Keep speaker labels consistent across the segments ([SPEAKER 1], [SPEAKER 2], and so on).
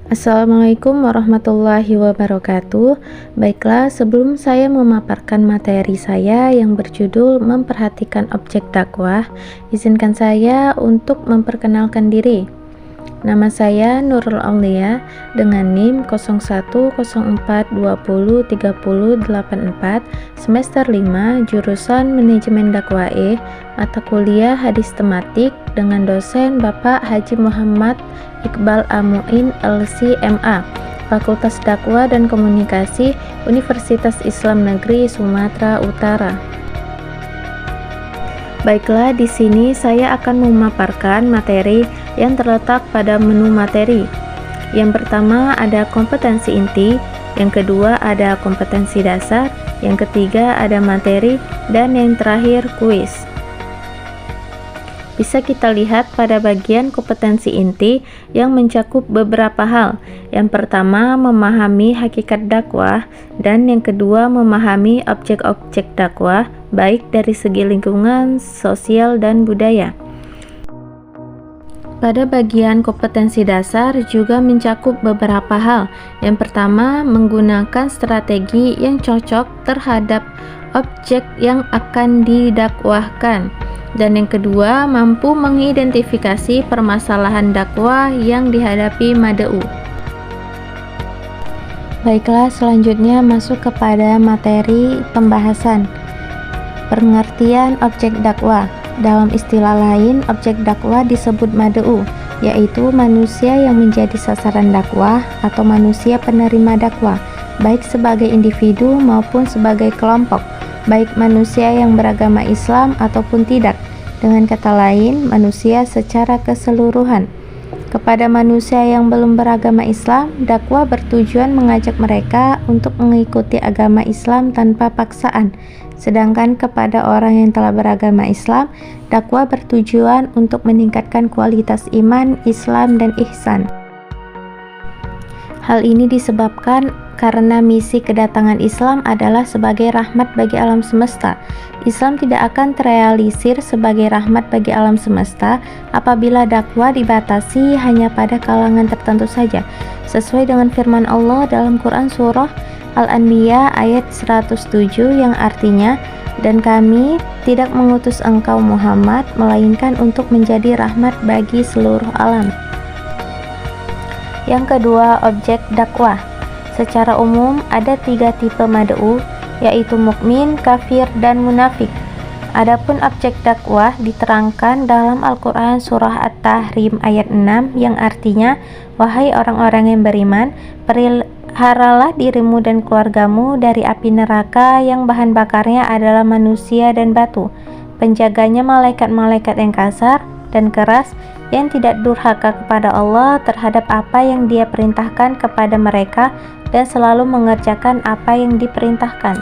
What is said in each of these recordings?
[SPEAKER 1] Assalamualaikum warahmatullahi wabarakatuh. Baiklah, sebelum saya memaparkan materi saya yang berjudul memperhatikan objek dakwah, izinkan saya untuk memperkenalkan diri. Nama saya Nurul Aulia dengan NIM 0104203084, semester 5, jurusan Manajemen Dakwah mata kuliah Hadis Tematik dengan dosen Bapak Haji Muhammad Iqbal Amuin LC.MA, Fakultas Dakwah dan Komunikasi Universitas Islam Negeri Sumatera Utara. Baiklah, di sini saya akan memaparkan materi yang terletak pada menu materi. Yang pertama ada kompetensi inti, yang kedua ada kompetensi dasar, yang ketiga ada materi, dan yang terakhir kuis. Bisa kita lihat pada bagian kompetensi inti yang mencakup beberapa hal. Yang pertama, memahami hakikat dakwah, dan yang kedua, memahami objek-objek dakwah, baik dari segi lingkungan, sosial, dan budaya. Pada bagian kompetensi dasar juga mencakup beberapa hal. Yang pertama, menggunakan strategi yang cocok terhadap objek yang akan didakwahkan. Dan yang kedua, mampu mengidentifikasi permasalahan dakwah yang dihadapi mad'u. Baiklah, selanjutnya masuk kepada materi pembahasan. Pengertian objek dakwah. Dalam istilah lain, objek dakwah disebut mad'u, yaitu manusia yang menjadi sasaran dakwah atau manusia penerima dakwah, baik sebagai individu maupun sebagai kelompok, baik manusia yang beragama Islam ataupun tidak. Dengan kata lain, manusia secara keseluruhan. Kepada manusia yang belum beragama Islam, dakwah bertujuan mengajak mereka untuk mengikuti agama Islam tanpa paksaan. Sedangkan kepada orang yang telah beragama Islam, dakwah bertujuan untuk meningkatkan kualitas iman, Islam, dan ihsan. Hal ini disebabkan karena misi kedatangan Islam adalah sebagai rahmat bagi alam semesta. Islam tidak akan terrealisir sebagai rahmat bagi alam semesta apabila dakwah dibatasi hanya pada kalangan tertentu saja, sesuai dengan firman Allah dalam Quran Surah Al-Anbiya ayat 107 yang artinya, "Dan kami tidak mengutus engkau Muhammad melainkan untuk menjadi rahmat bagi seluruh alam." Yang kedua, objek dakwah. Secara umum ada 3 tipe mad'u, yaitu mukmin, kafir, dan munafik. Adapun objek dakwah diterangkan dalam Al-Quran Surah At-Tahrim ayat 6 yang artinya, "Wahai orang-orang yang beriman, peliharalah dirimu dan keluargamu dari api neraka yang bahan bakarnya adalah manusia dan batu. Penjaganya malaikat-malaikat yang kasar dan keras, yang tidak durhaka kepada Allah terhadap apa yang Dia perintahkan kepada mereka dan selalu mengerjakan apa yang diperintahkan."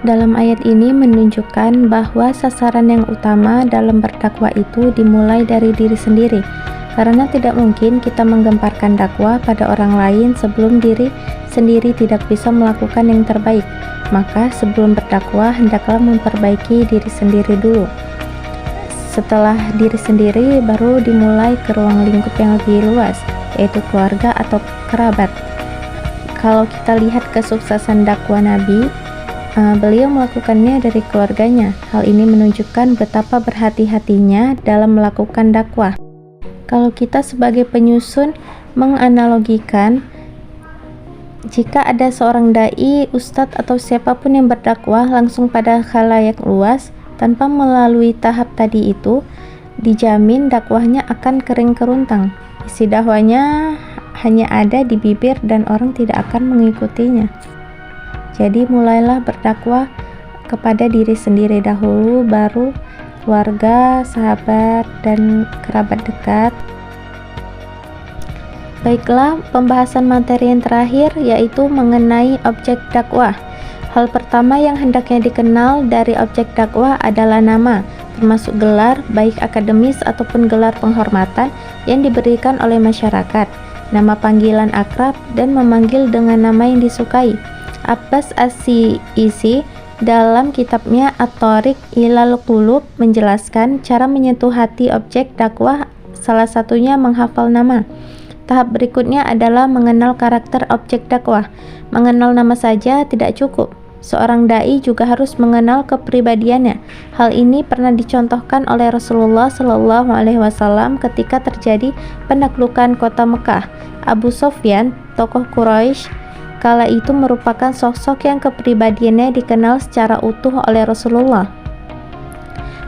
[SPEAKER 1] Dalam ayat ini menunjukkan bahwa sasaran yang utama dalam berdakwah itu dimulai dari diri sendiri, karena tidak mungkin kita menggemparkan dakwah pada orang lain sebelum diri sendiri tidak bisa melakukan yang terbaik. Maka sebelum berdakwah hendaklah memperbaiki diri sendiri dulu. Setelah diri sendiri baru dimulai ke ruang lingkup yang lebih luas, yaitu keluarga atau kerabat. Kalau kita lihat kesuksesan dakwah Nabi, beliau melakukannya dari keluarganya. Hal ini menunjukkan betapa berhati-hatinya dalam melakukan dakwah. Kalau kita sebagai penyusun menganalogikan, jika ada seorang dai, ustadz, atau siapapun yang berdakwah langsung pada khalayak luas tanpa melalui tahap tadi itu, dijamin dakwahnya akan kering kerontang. Isi dakwahnya hanya ada di bibir dan orang tidak akan mengikutinya. Jadi mulailah berdakwah kepada diri sendiri dahulu, baru keluarga, sahabat, dan kerabat dekat. Baiklah, pembahasan materi yang terakhir yaitu mengenai objek dakwah. Hal pertama yang hendaknya dikenal dari objek dakwah adalah nama, termasuk gelar, baik akademis ataupun gelar penghormatan yang diberikan oleh masyarakat, nama panggilan akrab, dan memanggil dengan nama yang disukai. Abbas As-Siisi dalam kitabnya At-Thariq Ilal Qulub menjelaskan cara menyentuh hati objek dakwah, salah satunya menghafal nama. Tahap berikutnya adalah mengenal karakter objek dakwah. Mengenal nama saja tidak cukup. Seorang dai juga harus mengenal kepribadiannya. Hal ini pernah dicontohkan oleh Rasulullah Shallallahu Alaihi Wasallam ketika terjadi penaklukan kota Mekah. Abu Sofyan, tokoh Quraisy, kala itu merupakan sosok yang kepribadiannya dikenal secara utuh oleh Rasulullah.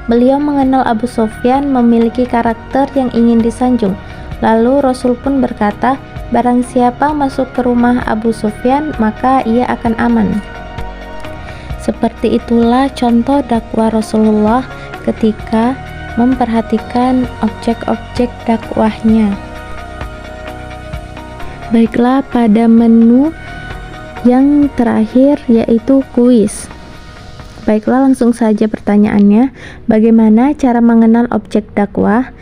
[SPEAKER 1] Beliau mengenal Abu Sofyan memiliki karakter yang ingin disanjung. Lalu Rasul pun berkata, barang siapa masuk ke rumah Abu Sufyan, maka ia akan aman. Seperti itulah contoh dakwah Rasulullah ketika memperhatikan objek-objek dakwahnya. Baiklah, pada menu yang terakhir yaitu kuis. Baiklah, langsung saja pertanyaannya. Bagaimana cara mengenal objek dakwah?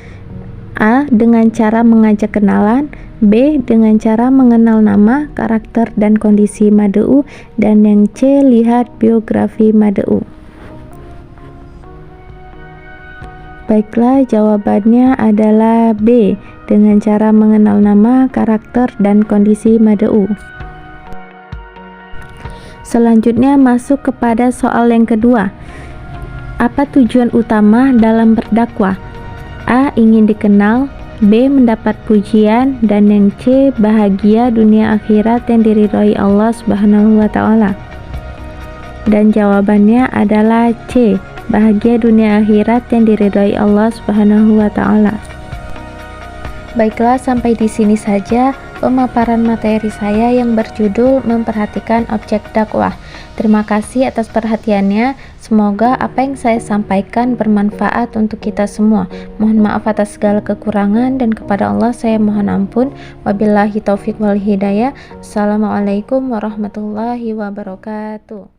[SPEAKER 1] A. Dengan cara mengajak kenalan. B. Dengan cara mengenal nama, karakter, dan kondisi mad'u. Dan yang C. Lihat biografi mad'u. Baiklah, jawabannya adalah B. Dengan cara mengenal nama, karakter, dan kondisi mad'u. Selanjutnya masuk kepada soal yang kedua. Apa tujuan utama dalam berdakwah? A. Ingin dikenal. B. Mendapat pujian. Dan yang C. Bahagia dunia akhirat yang diridhoi Allah Subhanahu wa Ta'ala. Dan jawabannya adalah C. Bahagia dunia akhirat yang diridhoi Allah Subhanahu wa Ta'ala. Baiklah, sampai di sini saja pemaparan materi saya yang berjudul memperhatikan objek dakwah. Terima kasih atas perhatiannya. Semoga apa yang saya sampaikan bermanfaat untuk kita semua. Mohon maaf atas segala kekurangan, dan kepada Allah saya mohon ampun. Wabillahi taufik wal hidayah. Assalamualaikum warahmatullahi wabarakatuh.